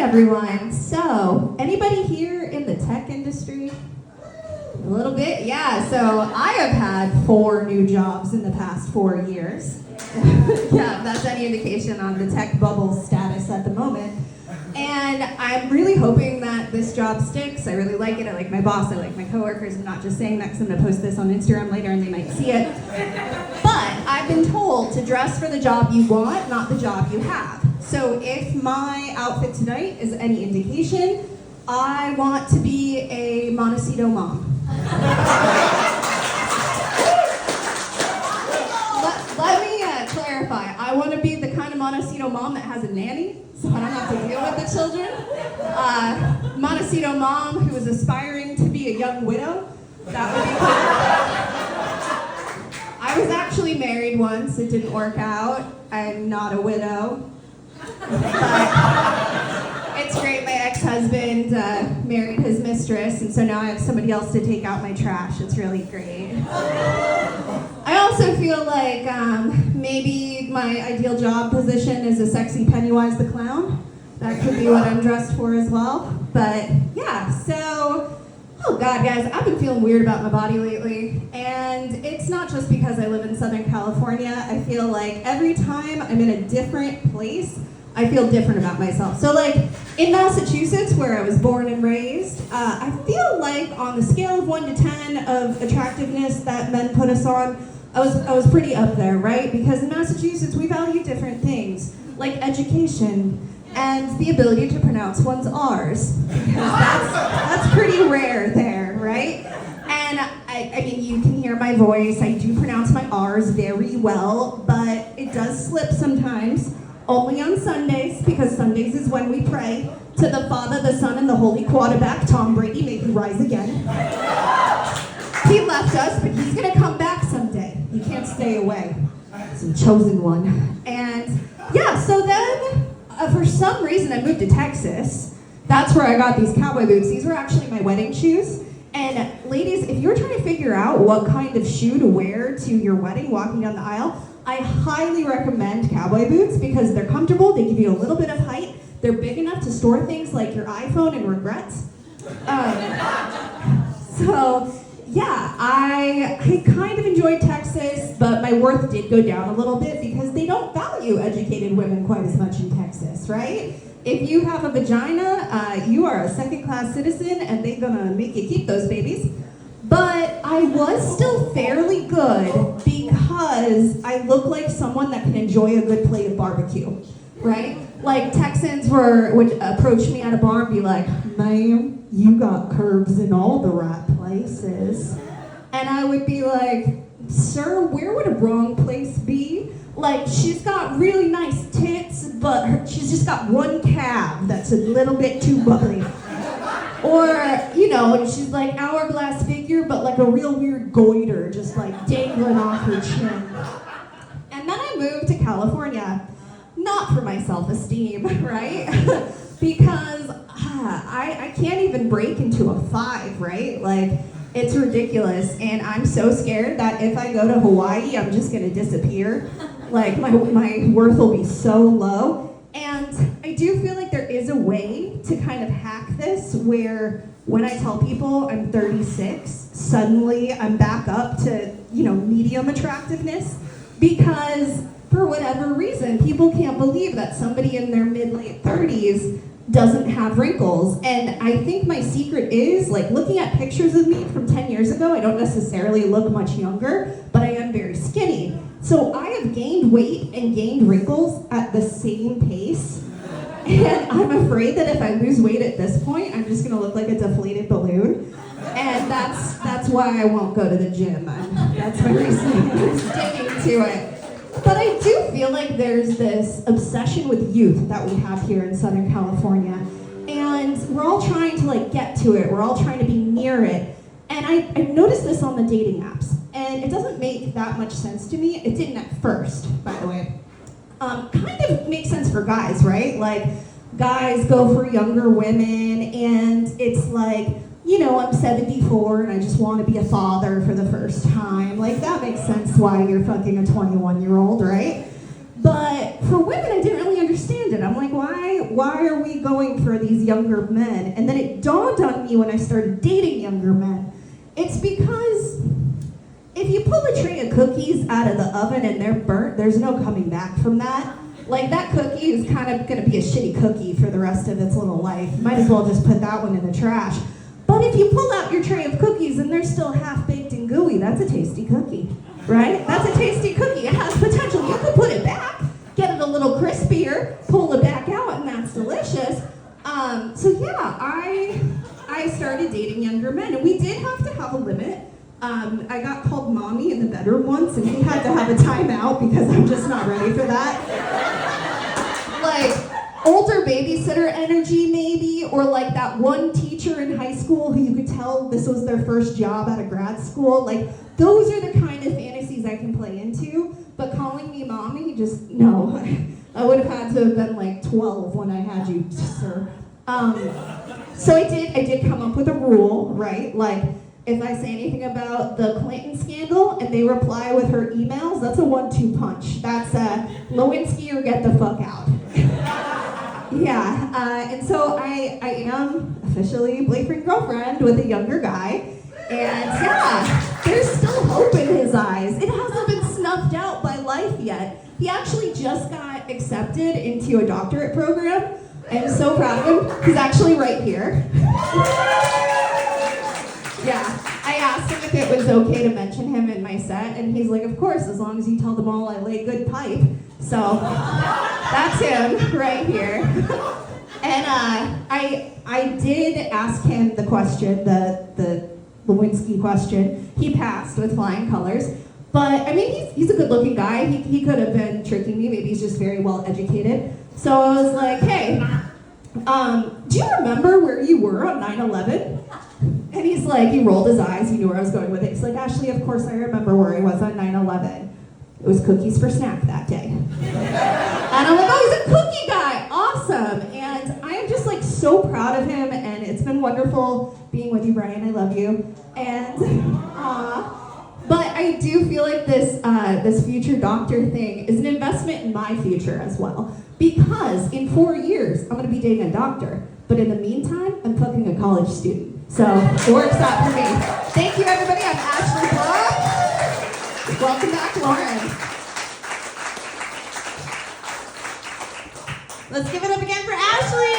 everyone. So, anybody here in the tech industry? A little bit? Yeah, so I have had 4 new jobs in the past 4 years. Yeah, if that's any indication on the tech bubble status at the moment. And I'm really hoping that this job sticks. I really like it. I like my boss. I like my coworkers. I'm not just saying that because I'm going to post this on Instagram later and they might see it. But I've been told to dress for the job you want, not the job you have. So if my outfit tonight is any indication, I want to be a Montecito mom. Let me clarify. I want to be the kind of Montecito mom that has a nanny, so I don't have to deal with the children. Montecito mom who is aspiring to be a young widow. That would be cool. I was actually married once. It didn't work out. I'm not a widow. But it's great. My ex-husband married his mistress, and so now I have somebody else to take out my trash. It's really great. I also feel like maybe my ideal job position is a sexy Pennywise the Clown. That could be what I'm dressed for as well. But yeah, so, oh God, guys, I've been feeling weird about my body lately. And it's not just because I live in Southern California. I feel like every time I'm in a different place, I feel different about myself. So like in Massachusetts, where I was born and raised, I feel like on the scale of 1 to 10 of attractiveness that men put us on, I was pretty up there, right? Because in Massachusetts, we value different things, like education and the ability to pronounce one's R's. Because that's pretty rare there, right? And I mean, you can hear my voice. I do pronounce my R's very well, but it does slip sometimes. Only on Sundays, because Sundays is when we pray to the Father, the Son, and the Holy Quarterback, Tom Brady, may he rise again. He left us, but he's gonna come back someday. He can't stay away. He's a chosen one. And yeah, so then, for some reason, I moved to Texas. That's where I got these cowboy boots. These were actually my wedding shoes. And ladies, if you're trying to figure out what kind of shoe to wear to your wedding, walking down the aisle, I highly recommend cowboy boots because they're comfortable, they give you a little bit of height, they're big enough to store things like your iPhone and regrets. So yeah, I kind of enjoyed Texas, but my worth did go down a little bit because they don't value educated women quite as much in Texas, right? If you have a vagina, you are a second-class citizen and they're gonna make you keep those babies. But I was still fairly good because I look like someone that can enjoy a good plate of barbecue, right? Like Texans would approach me at a bar and be like, "Ma'am, you got curves in all the right places." And I would be like, "Sir, where would a wrong place be? Like, she's got really nice tits, but she's just got one calf that's a little bit too bubbly." Or, you know, she's like hourglass figure, but like a real weird goiter, just like dangling off her chin. And then I moved to California, not for my self-esteem, right? Because I can't even break into a 5, right? Like, it's ridiculous. And I'm so scared that if I go to Hawaii, I'm just gonna disappear. Like, my worth will be so low. And I do feel like there is a way to kind of hack this where when I tell people I'm 36, suddenly I'm back up to, you know, medium attractiveness because for whatever reason, people can't believe that somebody in their mid-late 30s doesn't have wrinkles. And I think my secret is, like, looking at pictures of me from 10 years ago, I don't necessarily look much younger, but I am very skinny. So I have gained weight and gained wrinkles at the same pace. And I'm afraid that if I lose weight at this point, I'm just gonna look like a deflated balloon. And that's why I won't go to the gym. That's my reason I'm sticking to it. But I do feel like there's this obsession with youth that we have here in Southern California. And we're all trying to like get to it. We're all trying to be near it. And I noticed this on the dating apps. And it doesn't make that much sense to me. It didn't at first, by the way. Kind of makes sense for guys, right? Like, guys go for younger women, and it's like, you know, I'm 74 and I just want to be a father for the first time. Like, that makes sense why you're fucking a 21-year-old, right? But for women, I didn't really understand it. I'm like, why why are we going for these younger men? And then it dawned on me when I started dating younger men. It's because if you pull a tray of cookies out of the oven and they're burnt, there's no coming back from that. Like, that cookie is kind of going to be a shitty cookie for the rest of its little life. Might as well just put that one in the trash. But if you pull out your tray of cookies and they're still half-baked and gooey, that's a tasty cookie, right? That's a tasty cookie. It has potential. You could put it back, get it a little crispier, pull it back out, and that's delicious. So yeah, I started dating younger men, and we did have to have a limit. I got called mommy in the bedroom once, and we had to have a timeout because I'm just not ready for that. Like, older babysitter energy maybe, or like that one teacher in high school who you could tell this was their first job out of grad school. Like, those are the kind of fantasies I can play into, but calling me mommy, just no. I would have had to have been like 12 when I had you, sir. So I did come up with a rule, right? Like, if I say anything about the Clinton scandal and they reply with her emails, that's a 1-2 punch. That's Lewinsky or get the fuck out. Yeah, and so I am officially boyfriend-girlfriend with a younger guy. And yeah, there's still hope in his eyes. It hasn't been snuffed out by life yet. He actually just got accepted into a doctorate program. I'm so proud of him. He's actually right here. Yeah, I asked him if it was okay to mention him in my set, and he's like, of course, as long as you tell them all I lay good pipe. So that's him right here. And I did ask him the question, the Lewinsky question. He passed with flying colors. But I mean, he's a good-looking guy. He could have been tricking me. Maybe he's just very well educated. So I was like, hey, do you remember where you were on 9/11? And he's like, he rolled his eyes, he knew where I was going with it. He's like, Ashley, of course I remember where I was on 9/11. It was cookies for snack that day. And I'm like, oh, he's a cookie guy, awesome. And I am just like so proud of him, and it's been wonderful being with you, Brian, I love you. And, but I do feel like this future doctor thing is an investment in my future as well. Because in 4 years, I'm gonna be dating a doctor. But in the meantime, I'm fucking a college student. So it works out for me. Thank you, everybody. I'm Ashley Blom. Welcome back, Lauren. Let's give it up again for Ashley.